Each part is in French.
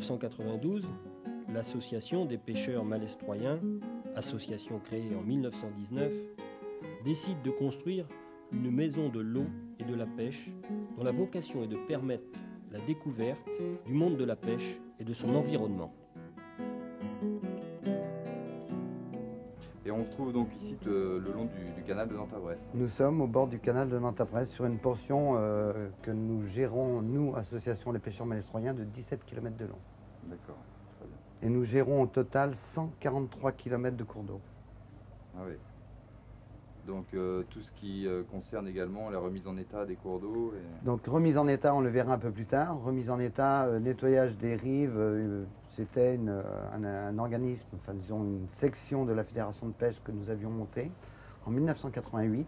1992, l'association des pêcheurs malestroyens, association créée en 1919, décide de construire une maison de l'eau et de la pêche dont la vocation est de permettre la découverte du monde de la pêche et de son environnement. Et on se trouve donc ici le long du canal de Nantes à Brest. Nous sommes au bord du canal de Nantes à Brest sur une portion que nous gérons, nous, Association des pêcheurs malestroyens, de 17 km de long. D'accord, très bien. Et nous gérons au total 143 km de cours d'eau. Ah oui. Donc tout ce qui concerne également la remise en état des cours d'eau. Donc remise en état, on le verra un peu plus tard. Remise en état, nettoyage des rives. C'était un organisme, enfin disons une section de la Fédération de pêche que nous avions montée en 1988.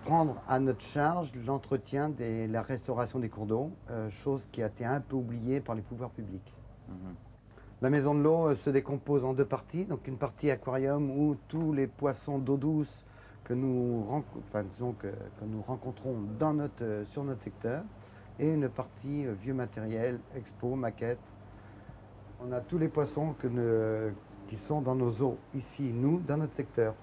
Prendre à notre charge l'entretien et la restauration des cours d'eau, chose qui a été un peu oubliée par les pouvoirs publics. La maison de l'eau se décompose en deux parties, donc une partie aquarium où tous les poissons d'eau douce que nous rencontrons sur notre secteur, et une partie vieux matériel, expo, maquette. On a tous les poissons qui sont dans nos eaux, ici, nous, dans notre secteur.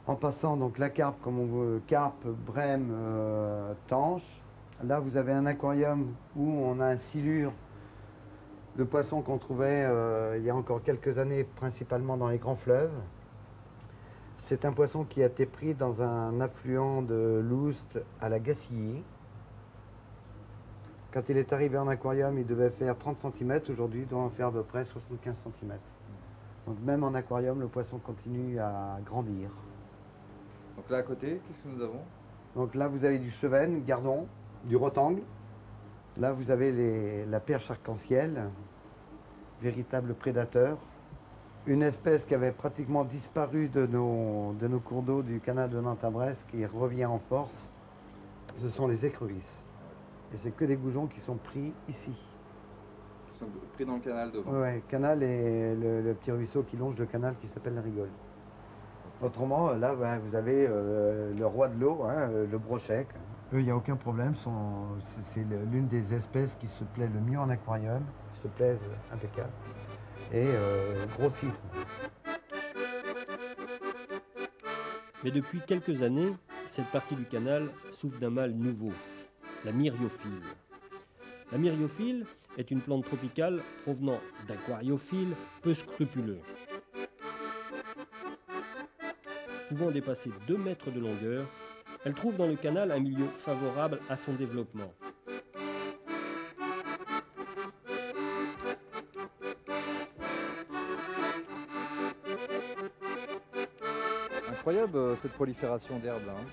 En passant donc la carpe, comme on veut, carpe, brème, tanche. Là, vous avez un aquarium où on a un silure. Le poisson qu'on trouvait il y a encore quelques années, principalement dans les grands fleuves. C'est un poisson qui a été pris dans un affluent de l'Oust à la Gacilly. Quand il est arrivé en aquarium, il devait faire 30 cm. Aujourd'hui, il doit en faire à peu près 75 cm. Donc même en aquarium, le poisson continue à grandir. Donc là à côté, qu'est-ce que nous avons? Donc là, vous avez du chevenne, gardon, du rotangle. Là, vous avez la perche arc-en-ciel, véritable prédateur. Une espèce qui avait pratiquement disparu de nos cours d'eau du canal de Nantes à Brest, qui revient en force, ce sont les écrevisses. Et c'est que des goujons qui sont pris ici. Qui sont pris dans le canal devant. Oui, canal et le petit ruisseau qui longe le canal qui s'appelle la Rigole. Autrement, là, vous avez le roi de l'eau, hein, le brochet. Eux, il n'y a aucun problème. C'est l'une des espèces qui se plaît le mieux en aquarium. Ils se plaisent impeccable. Et grossissent. Mais depuis quelques années, cette partie du canal souffre d'un mal nouveau, la myriophile. La myriophile est une plante tropicale provenant d'aquariophiles peu scrupuleux. Pouvant dépasser 2 mètres de longueur, elle trouve dans le canal un milieu favorable à son développement. Incroyable cette prolifération d'herbes là. Hein.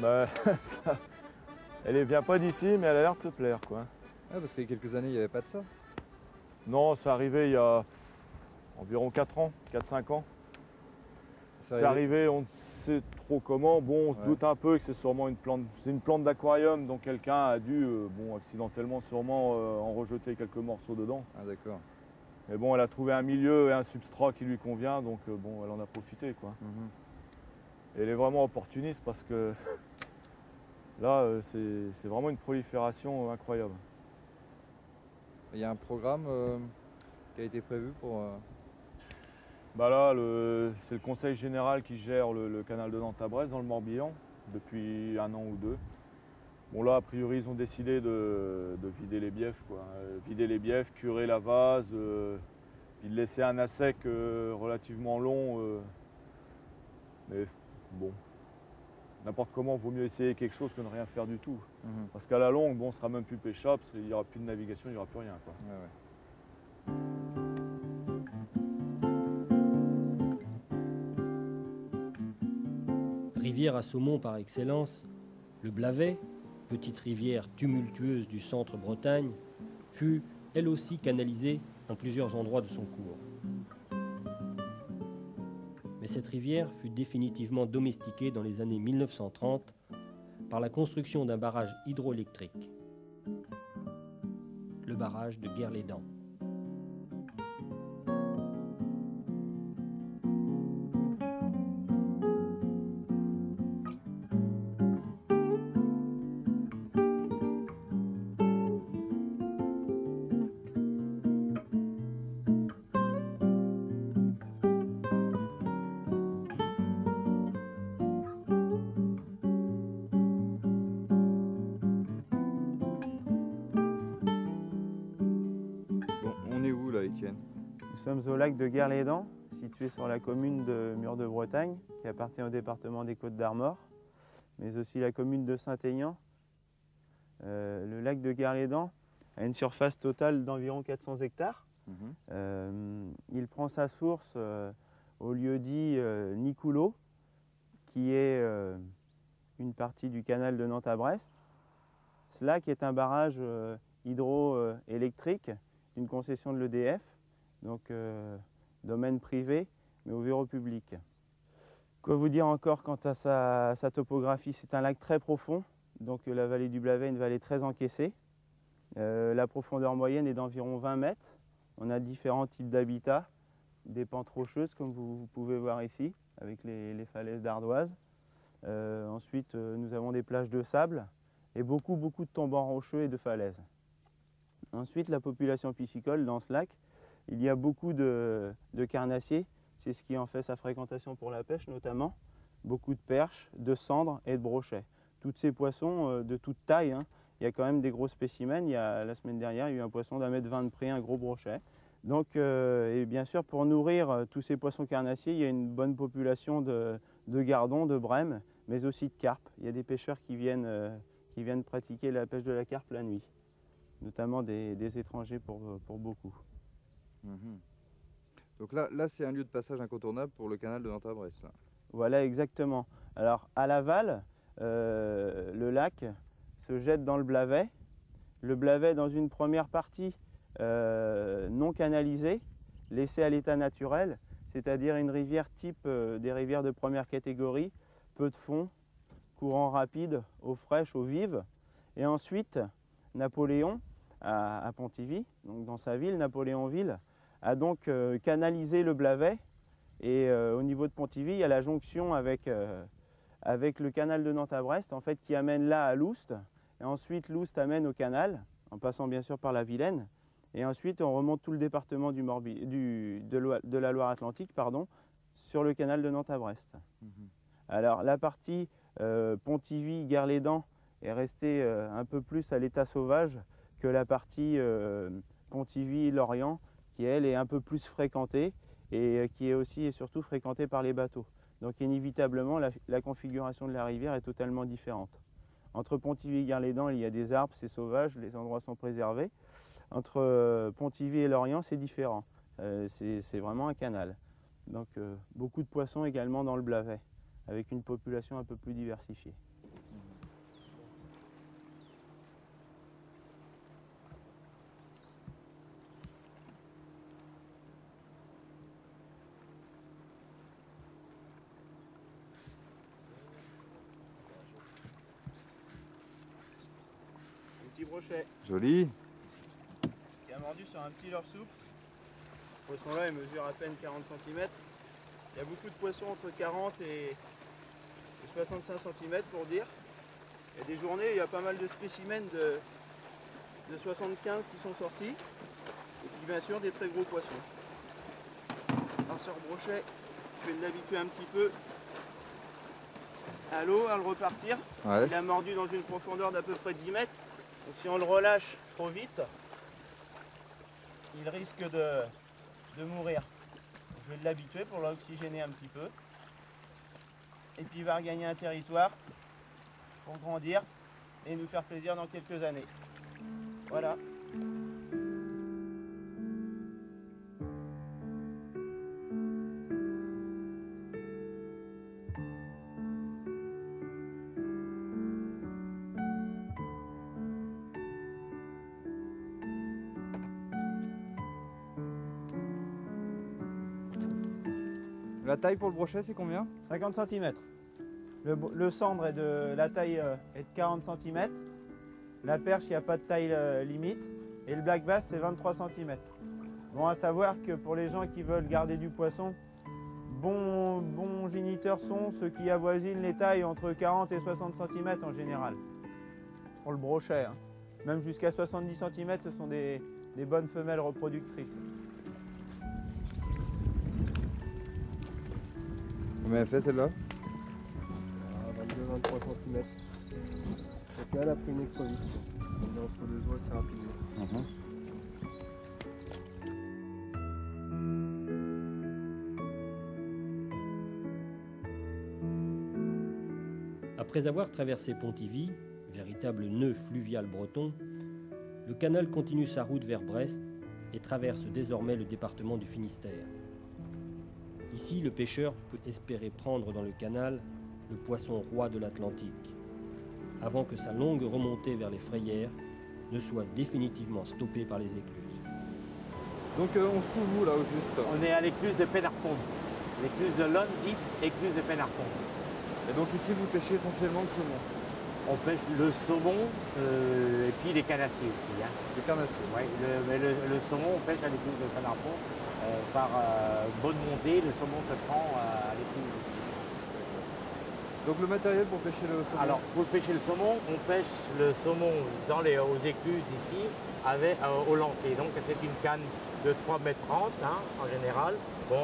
Bah, elle ne vient pas d'ici, mais elle a l'air de se plaire, quoi. Ah, parce qu'il y a quelques années, il n'y avait pas de ça. Non, c'est arrivé il y a environ 4 ans, 4-5 ans. C'est arrivé, on ne sait trop comment. Bon, on se doute un peu que c'est sûrement une plante. C'est une plante d'aquarium, donc quelqu'un a dû, accidentellement sûrement en rejeter quelques morceaux dedans. Ah d'accord. Mais bon, elle a trouvé un milieu et un substrat qui lui convient, donc bon, elle en a profité, quoi. Et elle est vraiment opportuniste parce que là, c'est vraiment une prolifération incroyable. Il y a un programme qui a été prévu pour... Bah là, c'est le conseil général qui gère le canal de Nantes à Brest dans le Morbihan depuis 1 an ou 2. Bon là, a priori, ils ont décidé de vider les biefs, quoi. Vider les biefs, curer la vase, puis de laisser un assec relativement long. Mais bon, n'importe comment, il vaut mieux essayer quelque chose que de rien faire du tout. Parce qu'à la longue, bon, on sera même plus pêchable, il n'y aura plus de navigation, il n'y aura plus rien, quoi. Ouais, ouais. Rivière à saumon par excellence, le Blavet, petite rivière tumultueuse du centre Bretagne, fut elle aussi canalisée en plusieurs endroits de son cours. Mais cette rivière fut définitivement domestiquée dans les années 1930 par la construction d'un barrage hydroélectrique, le barrage de Guerlédan. sommes au lac de Guerlédan, situé sur la commune de Mur-de-Bretagne, qui appartient au département des Côtes-d'Armor, mais aussi la commune de Saint-Aignan. Le lac de Guerlédan a une surface totale d'environ 400 hectares. Il prend sa source au lieu-dit Nicoulot, qui est une partie du canal de Nantes à Brest. Ce lac est un barrage hydroélectrique d'une concession de l'EDF, donc domaine privé, mais ouvert au public. Quoi vous dire encore quant à sa topographie? C'est un lac très profond, donc la vallée du Blavet est une vallée très encaissée. La profondeur moyenne est d'environ 20 mètres. On a différents types d'habitats, des pentes rocheuses comme vous pouvez voir ici, avec les falaises d'ardoise. Ensuite, nous avons des plages de sable et beaucoup de tombants rocheux et de falaises. Ensuite, la population piscicole dans ce lac, il y a beaucoup de carnassiers. C'est ce qui en fait sa fréquentation pour la pêche notamment. Beaucoup de perches, de cendres et de brochets. Tous ces poissons de toute taille, hein. Il y a quand même des gros spécimens. La semaine dernière, il y a eu un poisson d'1,20 m de prix, un gros brochet. Donc, et bien sûr, pour nourrir tous ces poissons carnassiers, il y a une bonne population de gardons, de brèmes, mais aussi de carpes. Il y a des pêcheurs qui viennent pratiquer la pêche de la carpe la nuit, notamment des étrangers pour beaucoup. Donc là c'est un lieu de passage incontournable pour le canal de Nantes à Brest. Là. Voilà, exactement. Alors, à l'aval, le lac se jette dans le Blavet. Le Blavet, dans une première partie non canalisée, laissée à l'état naturel, c'est-à-dire une rivière type des rivières de première catégorie, peu de fond, courant rapide, eau fraîche, eau vive. Et ensuite, Napoléon, à Pontivy, donc dans sa ville, Napoléonville, a donc canalisé le Blavet. Et au niveau de Pontivy, il y a la jonction avec le canal de Nantes à Brest, en fait, qui amène là à Loust. Et ensuite, Loust amène au canal, en passant bien sûr par la Vilaine. Et ensuite, on remonte tout le département de la Loire-Atlantique, sur le canal de Nantes à Brest. Alors, la partie Pontivy-Guerlédan est restée un peu plus à l'état sauvage que la partie Pontivy-Lorient, qui, elle, est un peu plus fréquentée et qui est aussi et surtout fréquentée par les bateaux. Donc, inévitablement, la configuration de la rivière est totalement différente. Entre Pontivy et Guerlédan, il y a des arbres, c'est sauvage, les endroits sont préservés. Entre Pontivy et Lorient, c'est différent. C'est vraiment un canal. Donc, beaucoup de poissons également dans le Blavet, avec une population un peu plus diversifiée. Brochet. Joli. Qui a mordu sur un petit leurre souple. Ce poisson-là, il mesure à peine 40 cm. Il y a beaucoup de poissons entre 40 et 65 cm pour dire. Il y a des journées, il y a pas mal de spécimens de 75 qui sont sortis. Et puis bien sûr des très gros poissons. Alors sur Brochet, je vais l'habituer un petit peu à l'eau, à le repartir. Ouais. Il a mordu dans une profondeur d'à peu près 10 mètres. Donc si on le relâche trop vite, il risque de mourir. Je vais l'habituer pour l'oxygéner un petit peu. Et puis il va regagner un territoire pour grandir et nous faire plaisir dans quelques années. Voilà. La taille pour le brochet, c'est combien? 50 cm. Le cendre est de la taille est de 40 cm. La perche, il n'y a pas de taille limite. Et le black bass, c'est 23 cm. Bon, à savoir que pour les gens qui veulent garder du poisson, bons géniteurs sont ceux qui avoisinent les tailles entre 40 et 60 cm en général. Pour le brochet, hein. Même jusqu'à 70 cm, ce sont des bonnes femelles reproductrices. Combien elle fait celle-là? 22-23 cm. Donc là, elle a pris une écrevisse. On est entre deux os assez rapidement. Après avoir traversé Pontivy, véritable nœud fluvial breton, le canal continue sa route vers Brest et traverse désormais le département du Finistère. Ici, le pêcheur peut espérer prendre dans le canal le poisson roi de l'Atlantique, avant que sa longue remontée vers les frayères ne soit définitivement stoppée par les écluses. Donc on se trouve où là au juste? On est à l'écluse de Penarpon. L'écluse de Lonne, dite écluse de Penarpon. Et donc ici vous pêchez essentiellement le saumon? On pêche le saumon et puis les canassiers aussi. Hein. Les carnassiers? Ouais, mais le saumon, on pêche à l'écluse de Penarpon. Par bonne montée, le saumon se prend à l'écluse. Donc le matériel pour pêcher le saumon? Alors, pour pêcher le saumon, on pêche le saumon aux écluses ici au lancer. Donc c'est une canne de 3,30 m hein, en général, bon,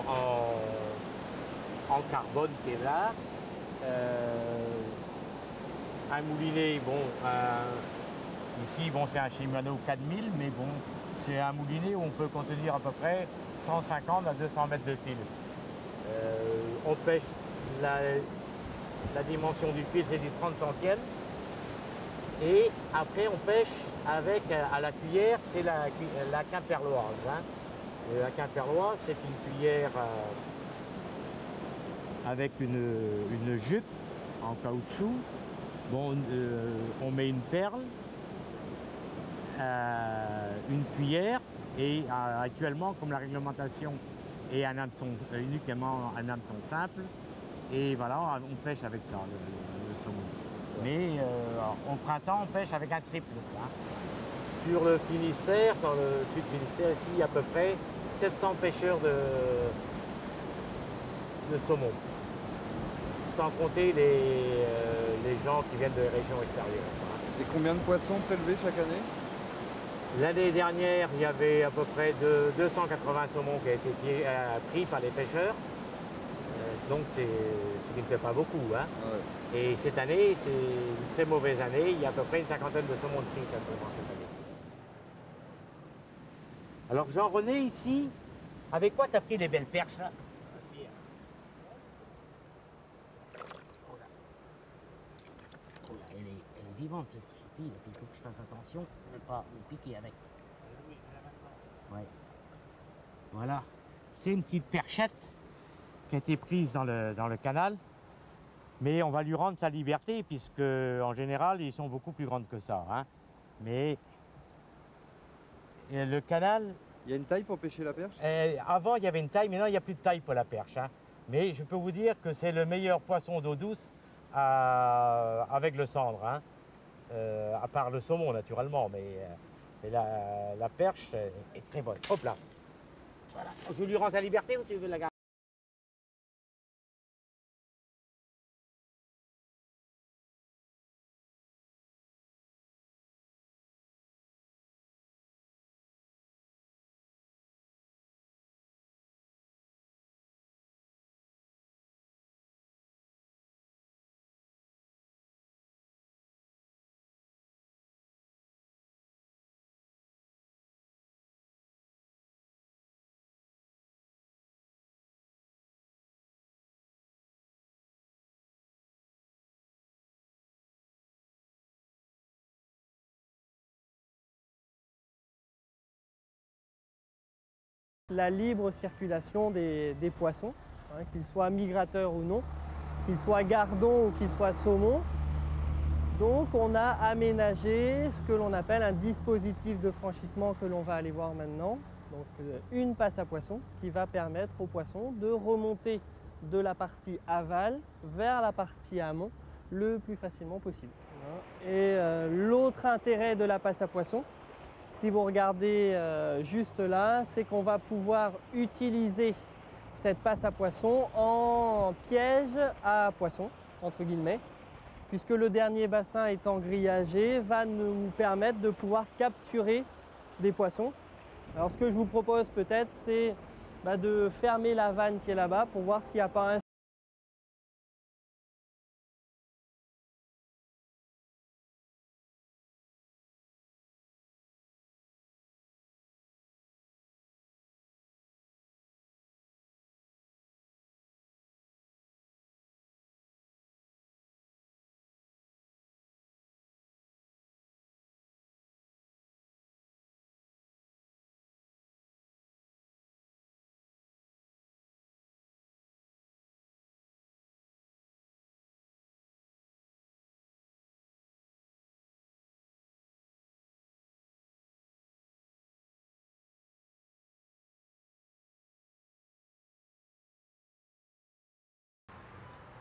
en carbone Kevlar. Un moulinet, bon, ici bon, c'est un Shimano 4000, mais bon, c'est un moulinet où on peut contenir à peu près 150 à 200 mètres de fil. On pêche la dimension du fil, c'est du 30 centièmes. Et après, on pêche avec, à la cuillère, c'est la quimperloise. Hein. La quimperloise, c'est une cuillère avec une jupe en caoutchouc. Bon, on met une perle, une cuillère, et actuellement, comme la réglementation est un hameçon, uniquement un hameçon simple, et voilà, on pêche avec ça, le saumon. Mais au printemps, on pêche avec un triple. Hein. Sur le Finistère, dans le sud Finistère, ici, il y a à peu près 700 pêcheurs de saumon. Sans compter les gens qui viennent de régions extérieures. Et combien de poissons prélevés chaque année? L'année dernière, il y avait à peu près 280 saumons qui a été pris par les pêcheurs. Donc c'est ce qui ne fait pas beaucoup. Hein. Ouais. Et cette année, c'est une très mauvaise année. Il y a à peu près une cinquantaine de saumons de pris simplement cette année. Alors Jean-René, ici, avec quoi tu as pris les belles perches là? Elle est vivante cette fille, il faut que je fasse attention de ne pas me piquer avec. Ouais. Voilà. C'est une petite perchette qui a été prise dans le canal, mais on va lui rendre sa liberté puisque en général ils sont beaucoup plus grandes que ça. Hein. Mais le canal. Il y a une taille pour pêcher la perche? Avant il y avait une taille, maintenant il n'y a plus de taille pour la perche. Hein. Mais je peux vous dire que c'est le meilleur poisson d'eau douce avec le cendre. Hein. À part le saumon naturellement, mais la perche est très bonne. Hop là. Voilà. Je lui rends sa liberté ou tu veux la garder? La libre circulation des poissons, hein, qu'ils soient migrateurs ou non, qu'ils soient gardons ou qu'ils soient saumons. Donc on a aménagé ce que l'on appelle un dispositif de franchissement que l'on va aller voir maintenant. Donc une passe à poissons qui va permettre aux poissons de remonter de la partie aval vers la partie amont le plus facilement possible. Et l'autre intérêt de la passe à poissons, si vous regardez juste là, c'est qu'on va pouvoir utiliser cette passe à poissons en piège à poissons, entre guillemets, puisque le dernier bassin étant grillagé va nous permettre de pouvoir capturer des poissons. Alors ce que je vous propose peut-être, c'est de fermer la vanne qui est là-bas pour voir s'il n'y a pas un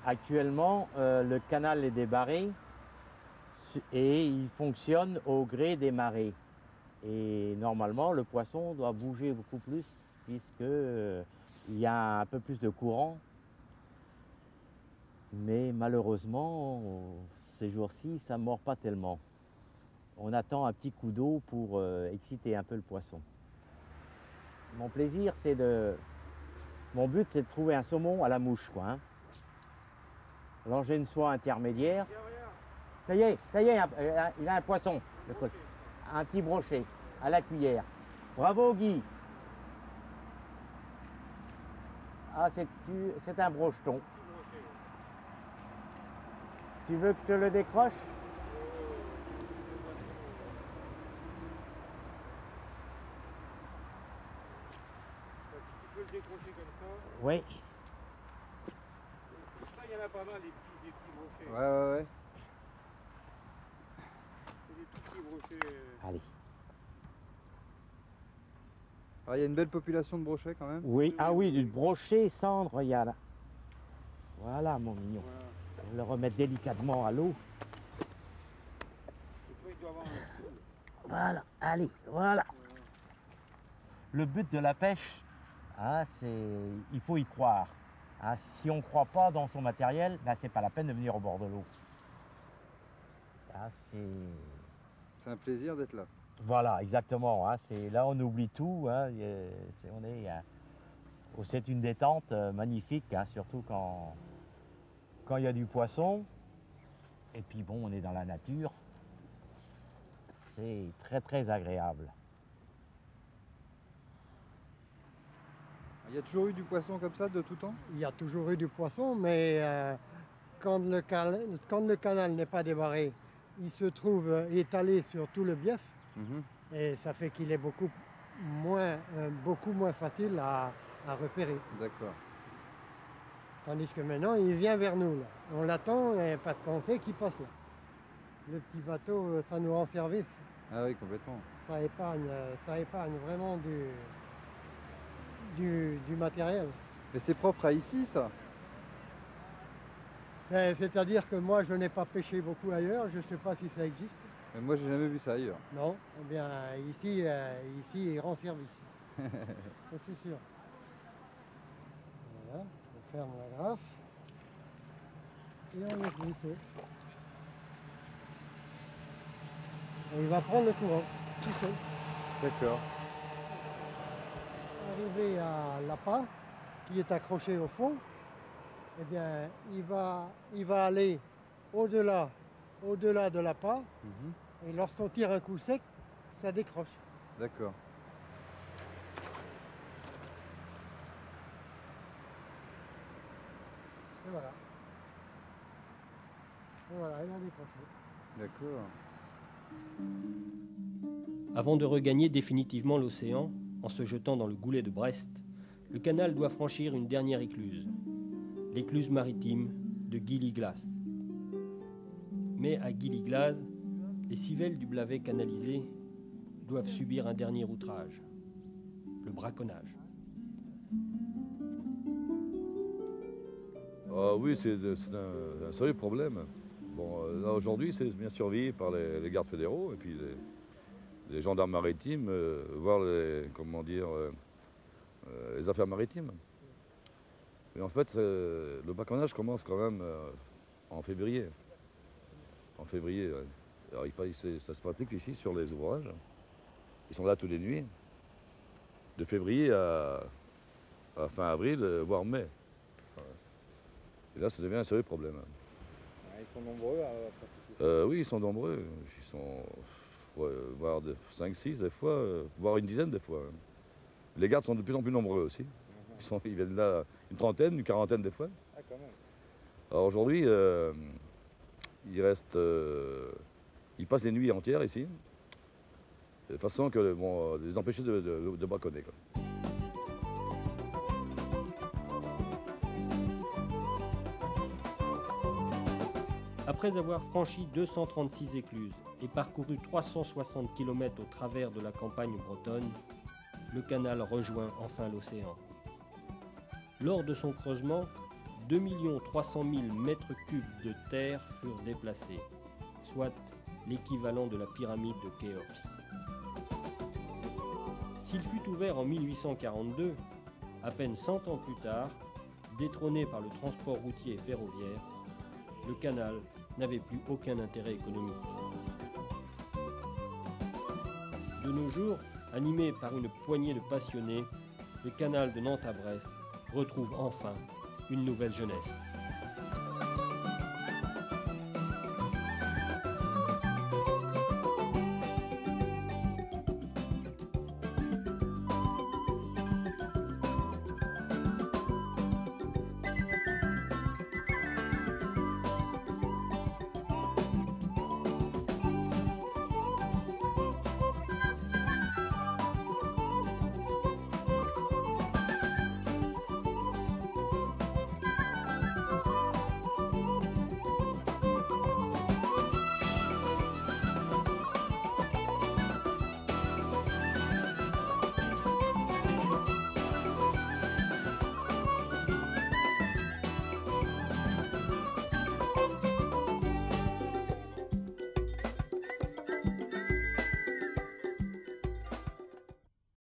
Actuellement, le canal est débarré et il fonctionne au gré des marées. Et normalement, le poisson doit bouger beaucoup plus puisque il y a un peu plus de courant. Mais malheureusement, ces jours-ci, ça ne mord pas tellement. On attend un petit coup d'eau pour exciter un peu le poisson. Mon plaisir, mon but, c'est de trouver un saumon à la mouche, quoi. Hein. Alors j'ai une soie intermédiaire. Ça y est, il a un poisson. Un petit brochet à la cuillère. Bravo Guy. Ah, c'est un brocheton. Tu veux que je te le décroche? Si tu peux le décrocher comme ça. Oui. Ça, il y en a pas mal, des petits brochets. Ouais. C'est des tout petits brochets. Allez. Ah, il y a une belle population de brochets quand même. Oui, ah oui, du brochet cendre, regarde. Voilà mon mignon. Voilà. On va le remettre délicatement à l'eau. Et toi, il doit avoir un trou. Voilà, allez, voilà. Le but de la pêche, hein, il faut y croire. Hein, si on ne croit pas dans son matériel, ben, c'est pas la peine de venir au bord de l'eau. Hein, c'est un plaisir d'être là. Voilà, exactement. Hein, là, on oublie tout. Hein, c'est une détente magnifique, hein, surtout quand il y a du poisson. Et puis bon, on est dans la nature. C'est très très agréable. Il y a toujours eu du poisson comme ça de tout temps? Il y a toujours eu du poisson, mais quand le canal n'est pas débarré, il se trouve étalé sur tout le bief. Et ça fait qu'il est beaucoup moins facile à repérer. D'accord. Tandis que maintenant, il vient vers nous. Là. On l'attend parce qu'on sait qu'il passe là. Le petit bateau, ça nous rend service. Ah oui, complètement. Ça épargne vraiment du matériel. Mais c'est propre à ici, ça? C'est-à-dire que moi, je n'ai pas pêché beaucoup ailleurs. Je ne sais pas si ça existe. Mais moi, j'ai jamais vu ça ailleurs. Non, eh bien ici, il rend service. Ça, c'est sûr. Voilà, on ferme la graffe. Et on laisse glisser. Et il va prendre le courant, tout seul. D'accord. Arrivé à l'appât, qui est accroché au fond, eh bien, il va aller au-delà de l'appât. Et lorsqu'on tire un coup sec, ça décroche. D'accord. Et voilà. Et voilà, il a décroché. D'accord. Avant de regagner définitivement l'océan, en se jetant dans le goulet de Brest, le canal doit franchir une dernière écluse, l'écluse maritime de Gilly-Glace. Mais à Gilly-Glace, les civelles du Blavet canalisé doivent subir un dernier outrage, le braconnage. Ah oui, c'est un sérieux problème. Bon, là aujourd'hui, c'est bien surveillé par les gardes fédéraux et puis les gendarmes maritimes, voire les affaires maritimes. Et en fait, le braconnage commence quand même en février. En février, ouais. Alors, ça se pratique ici sur les ouvrages. Ils sont là tous les nuits, de février à fin avril, voire mai. Et là, ça devient un sérieux problème. Ils sont nombreux à pratiquer. Oui, ils sont nombreux. Ils sont voire 5, 6 des fois, voire une dizaine des fois. Les gardes sont de plus en plus nombreux aussi. Ils viennent là une trentaine, une quarantaine des fois. Ah, quand même. Alors aujourd'hui, ils passent les nuits entières ici, de façon que les empêcher de braconner, quoi. Après avoir franchi 236 écluses et parcouru 360 km au travers de la campagne bretonne, le canal rejoint enfin l'océan. Lors de son creusement, 2 300 000 mètres cubes de terre furent déplacés, soit l'équivalent de la pyramide de Khéops. S'il fut ouvert en 1842, à peine 100 ans plus tard, détrôné par le transport routier et ferroviaire, le canal n'avait plus aucun intérêt économique. De nos jours, animé par une poignée de passionnés, le canal de Nantes à Brest retrouve enfin une nouvelle jeunesse.